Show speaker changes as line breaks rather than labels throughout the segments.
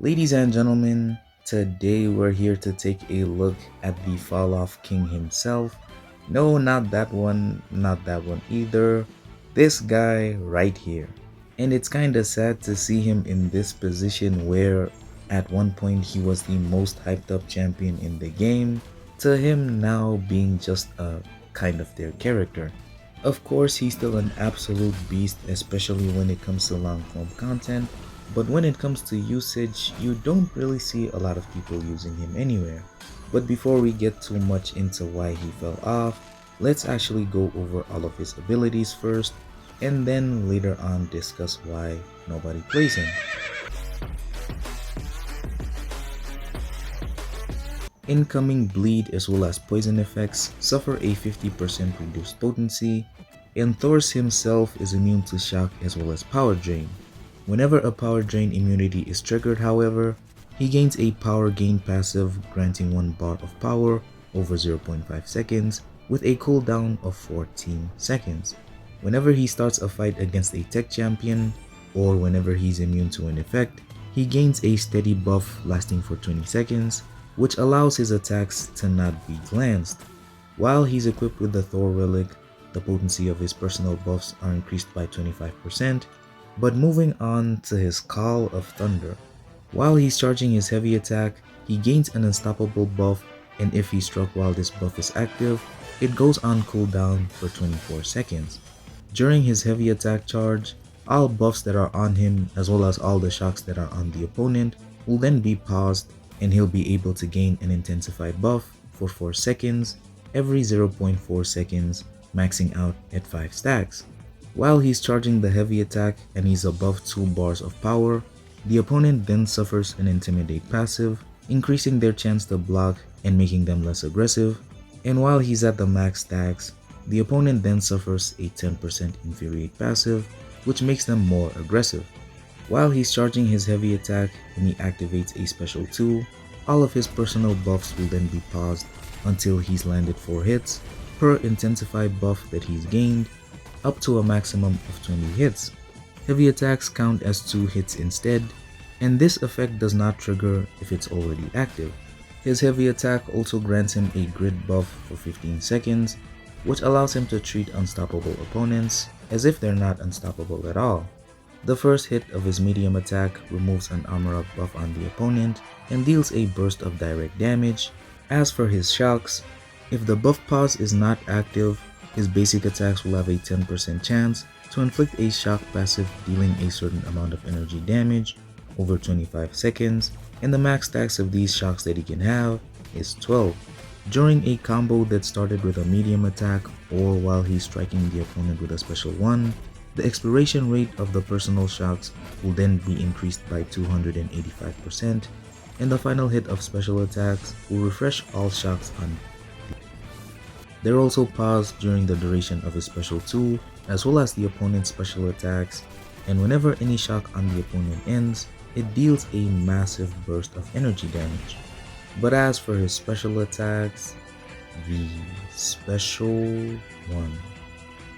Ladies and gentlemen, today we're here to take a look at the Fall Off King himself. No, not that one, not that one either. This guy right here. And it's kinda sad to see him in this position where at one point he was the most hyped up champion in the game, to him now being just a kind of their character. Of course, he's still an absolute beast, especially when it comes to long form content, but when it comes to usage, you don't really see a lot of people using him anywhere. But before we get too much into why he fell off, let's actually go over all of his abilities first, and then later on discuss why nobody plays him. Incoming bleed as well as poison effects suffer a 50% reduced potency, and Thor's himself is immune to shock as well as power drain. Whenever a power drain immunity is triggered, however, he gains a power gain passive granting 1 bar of power over 0.5 seconds with a cooldown of 14 seconds. Whenever he starts a fight against a tech champion, or whenever he's immune to an effect, he gains a steady buff lasting for 20 seconds, which allows his attacks to not be glanced. While he's equipped with the Thor relic, the potency of his personal buffs are increased by 25%, but moving on to his Call of Thunder. While he's charging his heavy attack, he gains an unstoppable buff, and if he's struck while this buff is active, it goes on cooldown for 24 seconds. During his heavy attack charge, all buffs that are on him as well as all the shocks that are on the opponent will then be paused, and he'll be able to gain an intensified buff for 4 seconds every 0.4 seconds, maxing out at 5 stacks. While he's charging the heavy attack and he's above 2 bars of power, the opponent then suffers an Intimidate passive, increasing their chance to block and making them less aggressive, and while he's at the max stacks, the opponent then suffers a 10% Infuriate passive, which makes them more aggressive. While he's charging his heavy attack and he activates a special 2, all of his personal buffs will then be paused until he's landed 4 hits per intensified buff that he's gained, up to a maximum of 20 hits. Heavy attacks count as 2 hits instead, and this effect does not trigger if it's already active. His heavy attack also grants him a grid buff for 15 seconds, which allows him to treat unstoppable opponents as if they're not unstoppable at all. The first hit of his medium attack removes an armor up buff on the opponent and deals a burst of direct damage. As for his shocks, if the buff pause is not active, his basic attacks will have a 10% chance to inflict a shock passive dealing a certain amount of energy damage over 25 seconds, and the max stacks of these shocks that he can have is 12. During a combo that started with a medium attack or while he's striking the opponent with a special 1, the expiration rate of the personal shocks will then be increased by 285%, and the final hit of special attacks will refresh all shocks on. They're also paused during the duration of his special 2 as well as the opponent's special attacks, and whenever any shock on the opponent ends, it deals a massive burst of energy damage. But as for his special attacks, the special 1.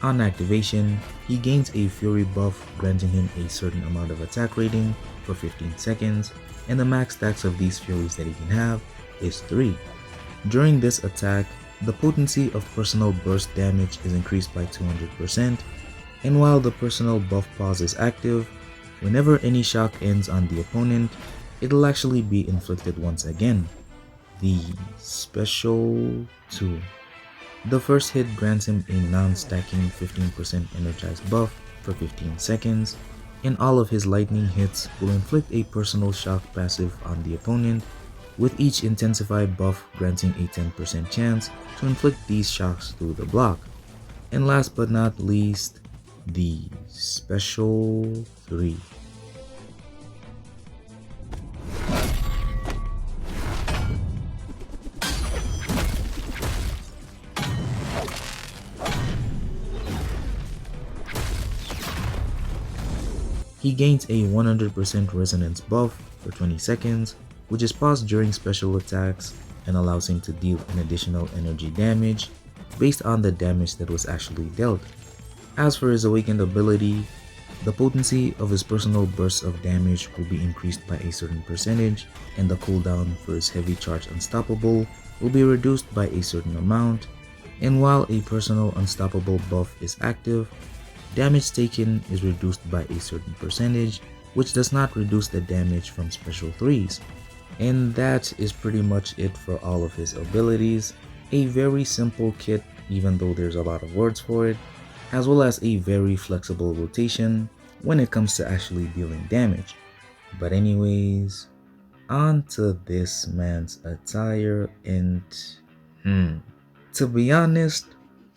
On activation, he gains a Fury buff granting him a certain amount of attack rating for 15 seconds, and the max stacks of these Furies that he can have is 3. During this attack, the potency of personal burst damage is increased by 200%, and while the personal buff pause is active, whenever any shock ends on the opponent, it'll actually be inflicted once again. The special 2. The first hit grants him a non-stacking 15% energized buff for 15 seconds, and all of his lightning hits will inflict a personal shock passive on the opponent, with each intensified buff granting a 10% chance to inflict these shocks through the block. And last but not least, the special 3. He gains a 100% resonance buff for 20 seconds, which is paused during special attacks and allows him to deal an additional energy damage based on the damage that was actually dealt. As for his awakened ability, The potency of his personal bursts of damage will be increased by a certain percentage, and the cooldown for his heavy charge unstoppable will be reduced by a certain amount. And while a personal unstoppable buff is active, damage taken is reduced by a certain percentage, which does not reduce the damage from special 3s. And that is pretty much it for all of his abilities. A very simple kit, even though there's a lot of words for it, as well as a very flexible rotation when it comes to actually dealing damage. But anyways, on to this man's attire, and to be honest,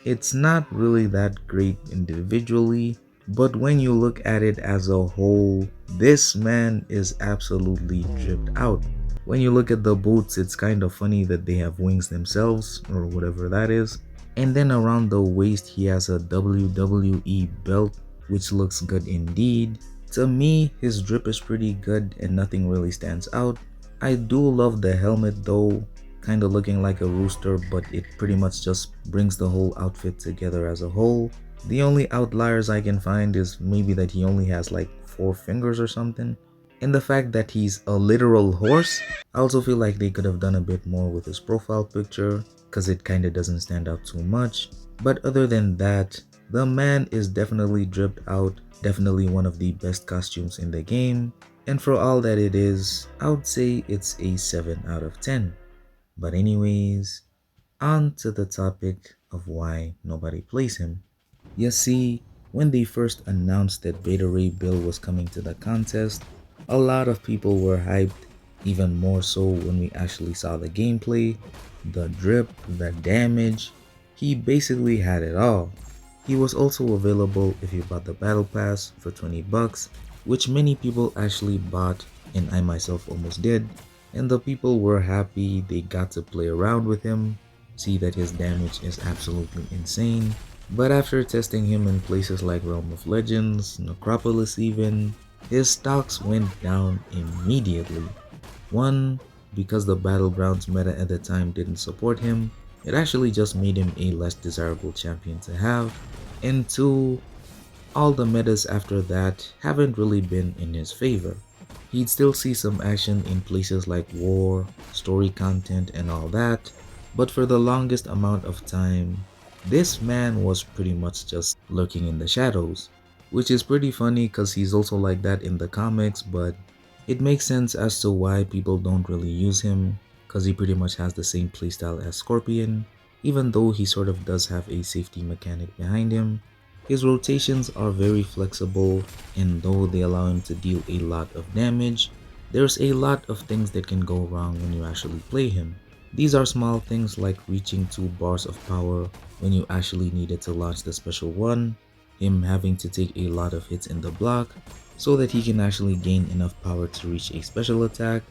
it's not really that great individually, but when you look at it as a whole, this man is absolutely dripped out. When you look at the boots, it's kind of funny that they have wings themselves, or whatever that is. And then around the waist, he has a WWE belt, which looks good indeed. To me, his drip is pretty good and nothing really stands out. I do love the helmet though, kinda looking like a rooster, but it pretty much just brings the whole outfit together as a whole. The only outliers I can find is maybe that he only has like 4 fingers or something. And the fact that he's a literal horse, I also feel like they could have done a bit more with his profile picture, cause it kinda doesn't stand out too much. But other than that, the man is definitely dripped out, definitely one of the best costumes in the game. And for all that it is, I would say it's a 7 out of 10. But anyways, on to the topic of why nobody plays him. You see, when they first announced that Beta Ray Bill was coming to the contest, a lot of people were hyped, even more so when we actually saw the gameplay, the drip, the damage. He basically had it all. He was also available if you bought the Battle Pass for 20 bucks, which many people actually bought, and I myself almost did, and the people were happy they got to play around with him, see that his damage is absolutely insane. But after testing him in places like Realm of Legends, Necropolis even, his stocks went down immediately. One, because the Battlegrounds meta at the time didn't support him, it actually just made him a less desirable champion to have. And two, all the metas after that haven't really been in his favor. He'd still see some action in places like war, story content and all that, but for the longest amount of time, this man was pretty much just lurking in the shadows, which is pretty funny cause he's also like that in the comics, but it makes sense as to why people don't really use him, cause he pretty much has the same playstyle as Scorpion, even though he sort of does have a safety mechanic behind him. His rotations are very flexible, and though they allow him to deal a lot of damage, there's a lot of things that can go wrong when you actually play him. These are small things like reaching 2 bars of power when you actually needed to launch the special one, him having to take a lot of hits in the block so that he can actually gain enough power to reach a special attack,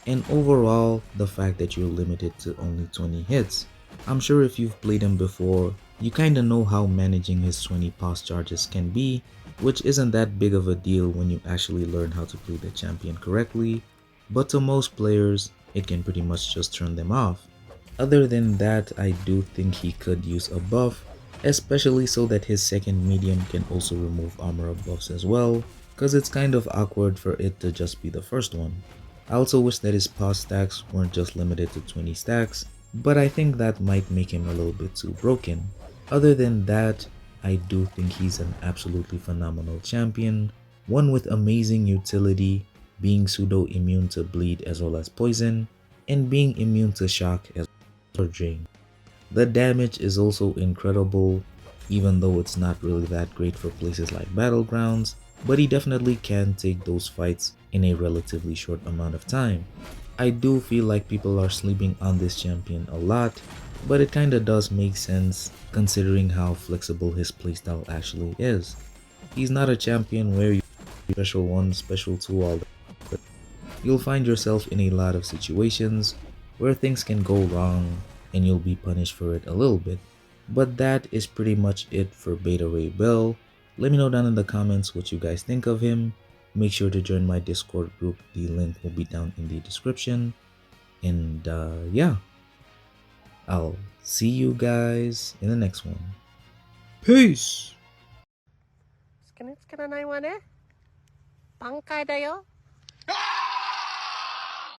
and overall the fact that you're limited to only 20 hits. I'm sure if you've played him before, you kinda know how managing his 20 pause charges can be, which isn't that big of a deal when you actually learn how to play the champion correctly, but to most players, it can pretty much just turn them off. Other than that, I do think he could use a buff, especially so that his second medium can also remove armor buffs as well, cause it's kind of awkward for it to just be the first one. I also wish that his pause stacks weren't just limited to 20 stacks, but I think that might make him a little bit too broken. Other than that, I do think he's an absolutely phenomenal champion, one with amazing utility, being pseudo immune to bleed as well as poison, and being immune to shock as well as drain. The damage is also incredible, even though it's not really that great for places like Battlegrounds, but he definitely can take those fights in a relatively short amount of time. I do feel like people are sleeping on this champion a lot, but it kinda does make sense considering how flexible his playstyle actually is. He's not a champion where you special 1, special 2 all the. You'll find yourself in a lot of situations where things can go wrong and you'll be punished for it a little bit. But that is pretty much it for Beta Ray Bill. Let me know down in the comments what you guys think of him. Make sure to join my Discord group. The link will be down in the description. And yeah, I'll see you guys in the next one. Peace!
からないわね。挽回だよ。